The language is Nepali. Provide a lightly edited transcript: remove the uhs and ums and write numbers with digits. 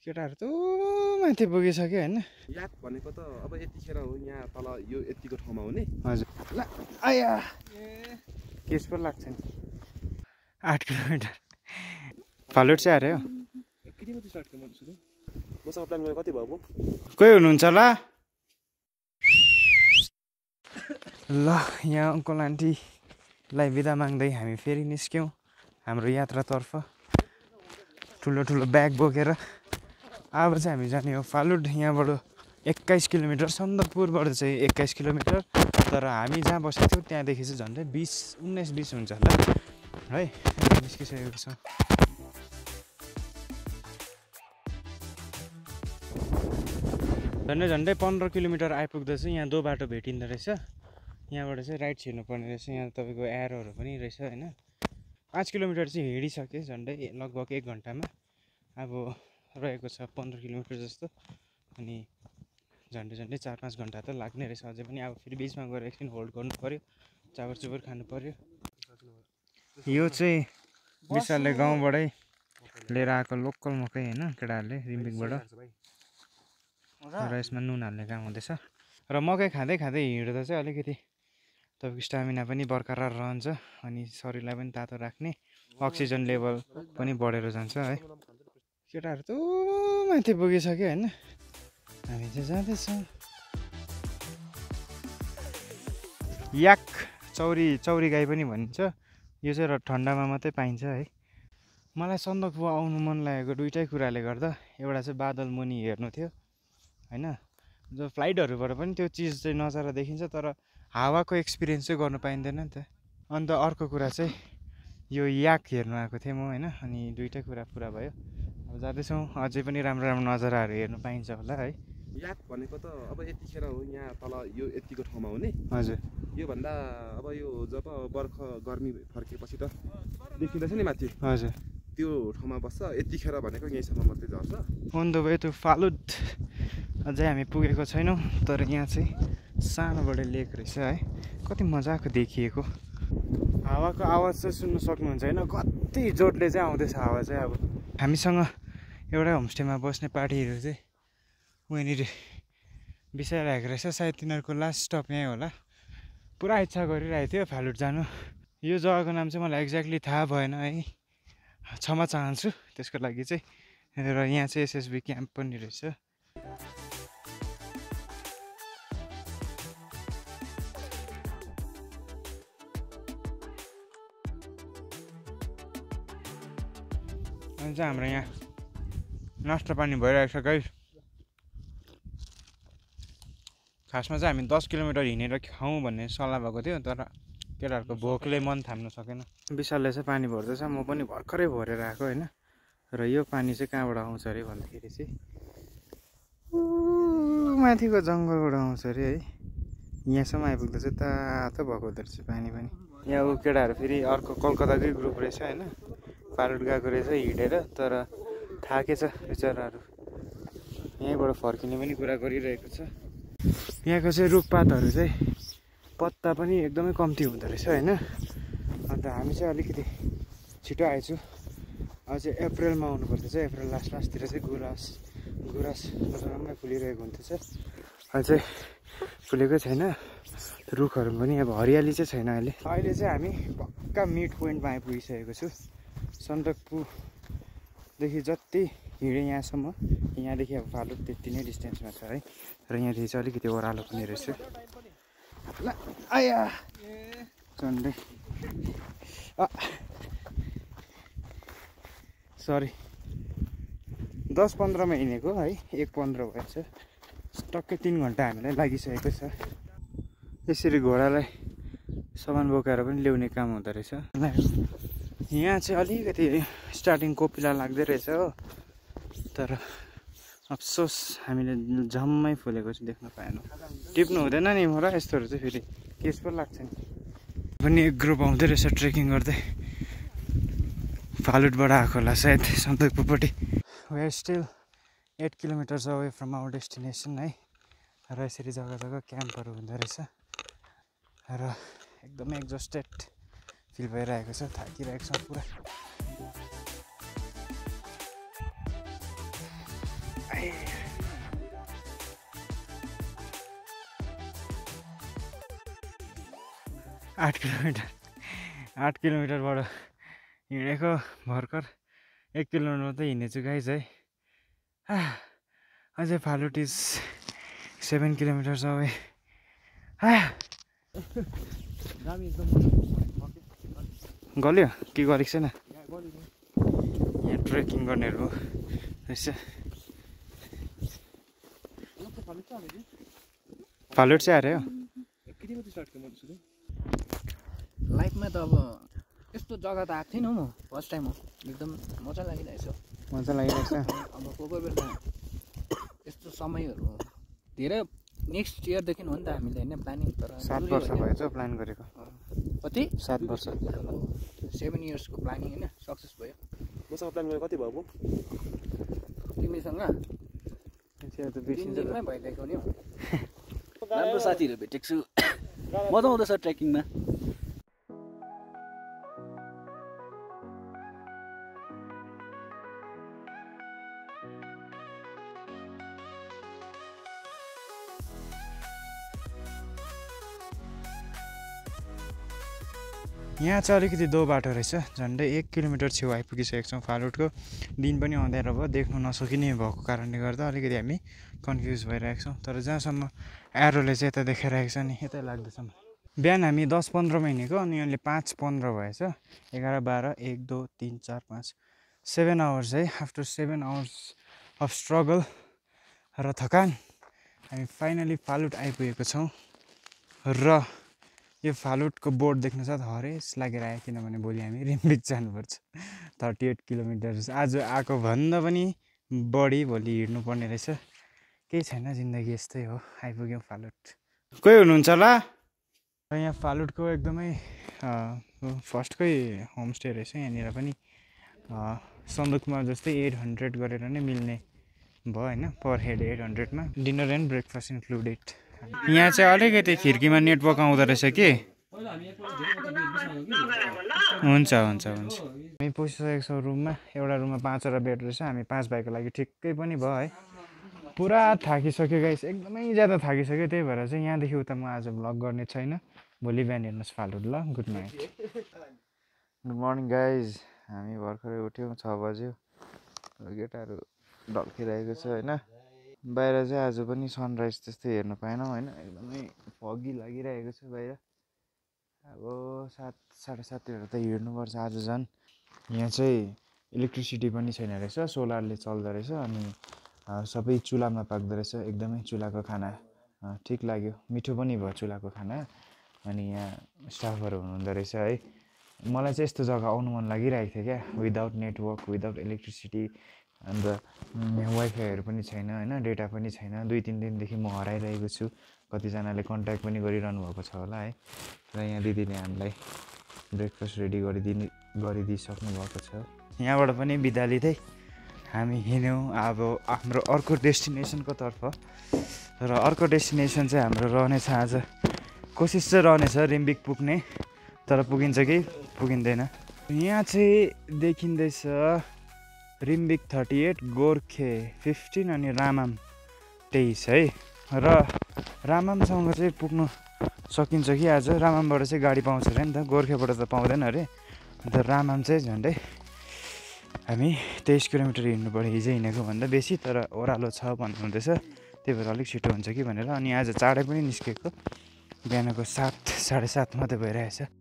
केटाहरू त माथि पुगिसक्यो होइन। याक भनेको त अब यतिखेर हो यहाँ तल यो यतिको ठाउँमा हुने। हजुर ल आया केस पो लाग्छ नि 8 किलोमिटर फालुट चाहिँ अरे हो। एकैछिनमा त्यो स्टार्ट गर्नु सुरु मसँग प्लान गरेर कति भयो कोही हुनुहुन्छ ल ल यहाँ अङ्कल आन्टीलाई बिदा माग्दै हामी फेरि निस्क्यौँ हाम्रो यात्रातर्फ ठुलो ठुलो ब्याग बोकेर। अब चाहिँ हामी जाने हो फालुट। यहाँबाट 21 किलोमिटर, सन्दकपुरबाट चाहिँ 21 किलोमिटर। तर हामी जहाँ बसेको थियौँ त्यहाँदेखि चाहिँ झन्डै 19-20 हुन्छ होला है। निस्किसकेको छ। झन्डै 15 किलोमिटर आइपुग्दा चाहिँ यहाँ 2 बाटो भेटिँदो रहेछ। यहाँबाट चाहिँ राइट छिर्नुपर्ने रहेछ। यहाँ तपाईँको एरोहरू पनि रहेछ होइन। 5 किलोमिटर चाहिँ हिँडिसकेँ झन्डै लगभग 1 घन्टामा। अब रहेको छ 15 किलोमिटर जस्तो। अनि झन्डै 4-5 घन्टा त लाग्ने रहेछ अझै पनि। अब फेरि बिचमा गएर एकछिन होल्ड गर्नु पऱ्यो, चाबर चुबर खानु पऱ्यो। यो चाहिँ विशालले गाउँबाटै लिएर आएको लोकल मकै होइन केटाहरूले रिम्बिकबाट। र यसमा नुन हाल्ने काम हुँदैछ। र मकै खाँदै खाँदै हिँड्दा चाहिँ अलिकति तपाईँको स्टामिना पनि बरकरार रहन्छ अनि शरीरलाई पनि तातो राख्ने, अक्सिजन लेभल पनि बढेर जान्छ है। केटाहरू त माथि पुगिसक्यो होइन। हामी चाहिँ जाँदैछौँ। याक चौरी गाई पनि भनिन्छ। यो चाहिँ ठन्डामा मात्रै पाइन्छ है। मलाई सन्दकपू आउनु मन लागेको दुइटै कुराले गर्दा। एउटा चाहिँ बादल मुनि हेर्नु थियो होइन। जो फ्लाइटहरूबाट पनि त्यो चिज चाहिँ नजारा देखिन्छ तर हावाको एक्सपिरियन्स चाहिँ गर्नु पाइँदैन नि त। अन्त अर्को कुरा चाहिँ यो याक हेर्नु आएको थिएँ म होइन। अनि दुइटै कुरा पुरा भयो। अब जाँदैछौँ। अझै पनि राम्रो राम्रो नजाराहरू हेर्नु पाइन्छ होला है। याक भनेको त अब यतिखेर हो यहाँ तल यो यतिको ठाउँमा हुने। हजुर योभन्दा अब यो जब गर्मी फर्केपछि त देखिँदैछ नि माथि। हजुर त्यो ठाउँमा बस्छ। यतिखेर भनेको यहीँसम्म मात्रै झर्छ। On the way to Phalut. अझै हामी पुगेको छैनौँ तर यहाँ चाहिँ सानोबाट लेक रहेछ है। कति मजाको देखिएको। हावाको आवाज चाहिँ सुन्नु सक्नुहुन्छ होइन। कति जोडले चाहिँ आउँदैछ हावा चाहिँ। अब हामीसँग एउटै होमस्टेमा बस्ने पार्टीहरू चाहिँ उहाँनिर बिसाइरहेको रहेछ। सायद तिनीहरूको लास्ट स्टप यहीँ होला। पुरा इच्छा गरिरहेको थियो फालुट जानु। यो जग्गाको नाम चाहिँ मलाई एक्ज्याक्टली थाहा भएन है। क्षमा चाहन्छु त्यसको लागि चाहिँ। र यहाँ चाहिँ एसएसबी क्याम्प पनि रहेछ। अनि चाहिँ हाम्रो यहाँ नास्ता पानी भइरहेको छ गाइस। खासमा चाहिँ हामी 10 किलोमिटर हिँडेर खाउँ भन्ने सल्लाह भएको थियो तर केटाहरूको भोकले मन थाम्नु सकेन। विशालले चाहिँ पानी भर्दैछ। म पनि भर्खरै भरेर आएको होइन। र यो पानी चाहिँ कहाँबाट आउँछ अरे भन्दाखेरि चाहिँ माथिको जङ्गलबाट आउँछ अरे है। यहाँसम्म आइपुग्दा चाहिँ तातो भएको हुँदो रहेछ पानी पनि। यहाँ ऊ केटाहरू फेरि अर्को कलकत्ताकै ग्रुप रहेछ होइन। फालुट गएको रहेछ हिँडेर तर थाकेछ बिचराहरू। यहीँबाट फर्किने पनि कुरा गरिरहेको छ। यहाँको चाहिँ रुखपातहरू चाहिँ पत्ता पनि एकदमै कम्ती हुँदो रहेछ होइन। अन्त हामी चाहिँ अलिकति छिटो आएछु। अझै अप्रिलमा आउनुपर्छ। अप्रिल लास्टतिर चाहिँ गुराँस राम्रै फुलिरहेको हुन्थ्यो चाहिँ। अझै फुलेकै छैन। रुखहरू पनि अब हरियाली चाहिँ छैन अहिले। अहिले चाहिँ हामी पक्का मिड पोइन्टमा आइपुगिसकेको छु। सन्दकपूदेखि जति हिँडेँ यहाँसम्म, यहाँदेखि अब फालुट त्यति नै डिस्टेन्समा छ है। र यहाँदेखि चाहिँ अलिकति ओह्रालो पनि रहेछ। ल आया झन्डै सरी 10-15मा हिँडेको है। 1:15 भएछ। टक्कै 3 घन्टा हामीलाई लागिसकेको छ। यसरी घोडालाई सामान बोकाएर पनि ल्याउने काम हुँदो रहेछ। यहाँ चाहिँ अलिकति स्टार्टिङ कोपिला लाग्दै रहेछ हो। तर अफसोस हामीले झम्मै फुलेको चाहिँ देख्न पाएनौँ। टिप्नु हुँदैन नि म र यस्तोहरू चाहिँ फेरि केस पो लाग्छ नि। पनि एक ग्रुप आउँदै रहेछ ट्रेकिङ गर्दै। फालुटबाट आएको होला सायद सन्दकपूपट्टि। We are still 8 kilometres away from our destination है। र यसरी जग्गा जग्गा क्याम्पहरू हुँदो रहेछ। र एकदमै एक्जस्टेड फिल भइरहेको छ। थाकिरहेको छ पुरा। आठ किलोमिटरबाट हिँडेको भर्खर 1 किलोमिटर मात्रै हिँडेछु गाइज है। अझै फालुट इज 7 किलोमिटर्स अवे। गल्यो के गरेको छैन यहाँ ट्रेकिङ गर्नेहरू रहेछ। फालुट चाहिँ अरे हो लाइफमा त अब यस्तो जग्गा त आएको थिएन हौ म फर्स्ट टाइम हो एकदम मजा लागिरहेछ। मजा लागिरहेछ। अब कोही बेला यस्तो समयहरू धेरै नेक्स्ट इयरदेखि हो नि त हामीले होइन प्लानिङ तर 7 वर्ष भएछ प्लान गरेको। कति 7 वर्ष 7 इयर्सको प्लानिङ होइन सक्सेस भयो। मसँग प्लान गरेको कति भयो अब तिमीसँग 3 दिनमै भइरहेको नि हौ। राम्रो साथीहरू भेटेको छु मजा आउँदैछ ट्रेकिङमा। यहाँ चाहिँ अलिकति दो बाटो रहेछ झन्डै 1 किलोमिटर छेउ आइपुगिसकेको छौँ। फालुटको दिन पनि अँध्यारो भयो देख्नु नसकिने भएको कारणले गर्दा अलिकति हामी कन्फ्युज भइरहेको छौँ। तर जहाँसम्म एरोले चाहिँ यता देखाइरहेको छ नि यतै लाग्दैछ। बिहान हामी 10-15 हिँडेको अनि अहिले 5-15 भएछ। 11-12 1 2 3 4 5 7 आवर्स है। आफ्टर 7 आवर्स अफ स्ट्रगल र थकान हामी फाइनली फालुट आइपुगेको छौँ। र यो फालुटको बोर्ड देख्न साथ हरेस लागेर आयो किनभने भोलि हामी रिम्बिक जानुपर्छ 38 किलोमिटर्स। आज आएको भन्दा पनि बढी भोलि हिँड्नुपर्ने रहेछ। केही छैन जिन्दगी यस्तै हो। आइपुग्यौँ फालुट। कोही हुनुहुन्छ होला र यहाँ फालुटको एकदमै फर्स्टकै होमस्टे रहेछ। यहाँनिर पनि सन्दुकमा जस्तै 800 गरेर नै मिल्ने भयो होइन पर हेड 800मा डिनर एन्ड ब्रेकफास्ट इन्क्लुडेड। यहाँ चाहिँ अलिकति खिड्कीमा नेटवर्क आउँदो रहेछ कि हुन्छ हुन्छ हुन्छ। हामी पसिसकेको छौँ रुममा। एउटा रुममा 5वटा बेड रहेछ। हामी 5 भाइको लागि ठिक्कै पनि भयो है। पुरा थाकिसक्यो गाइस एकदमै ज्यादा थाकिसक्यो। त्यही भएर चाहिँ यहाँदेखि उता म आज भ्लग गर्ने छैन। भोलि बिहान हेर्नुहोस् फालुट ल। Good night. Good morning guys. हामी भर्खरै उठ्यौँ 6 बज्यो। केटाहरू ढल्किरहेको छ होइन। बाहिर चाहिँ आज पनि सनराइज त्यस्तै हेर्नु पाएनौँ होइन। एकदमै फगी लागिरहेको छ बाहिर। अब 7-7:30तिर त हिँड्नुपर्छ आज झन्। यहाँ चाहिँ इलेक्ट्रिसिटी पनि छैन रहेछ। सोलरले चल्दो रहेछ अनि सबै चुलामा पाक्दो रहेछ। एकदमै चुलाको खाना ठिक लाग्यो। मिठो पनि भयो चुलाको खाना। अनि यहाँ स्टाफहरू हुनुहुँदो रहेछ है। मलाई चाहिँ यस्तो जग्गा आउनु मन लागिरहेको थियो क्या। विदाउट नेटवर्क विदाउट इलेक्ट्रिसिटी अन्त यहाँ वाइफाईहरू पनि छैन होइन। डेटा पनि छैन। 2-3 दिनदेखि म हराइरहेको छु। कतिजनाले कन्ट्याक्ट पनि गरिरहनु भएको छ होला है। र यहाँ दिदीले हामीलाई ब्रेकफास्ट रेडी गरिदिइसक्नु भएको छ। यहाँबाट पनि बिदा लिँदै हामी हिँड्यौँ अब हाम्रो अर्को डेस्टिनेसनको तर्फ। र अर्को डेस्टिनेसन चाहिँ हाम्रो रहनेछ आज कोसिस चाहिँ रहनेछ रिम्बिक पुग्ने। तर पुगिन्छ कि पुगिँदैन। यहाँ चाहिँ देखिँदैछ रिम्बिक 38 गोर्खे 15 अनि रामाम 23 है। र रामामसँग चाहिँ पुग्नु सकिन्छ कि आज। रामामबाट चाहिँ गाडी पाउँछ अरे नि त। गोर्खेबाट त पाउँदैन अरे। अन्त रामाम चाहिँ झन्डै हामी 23 किलोमिटर हिँड्नु पऱ्यो। हिजो हिँडेको भन्दा बेसी तर ओह्रालो छ भन्नुहुँदैछ। त्यही भएर अलिक छिटो हुन्छ कि भनेर। अनि आज चाँडै पनि निस्केको। बिहानको 7-7:30 मात्रै भइरहेछ।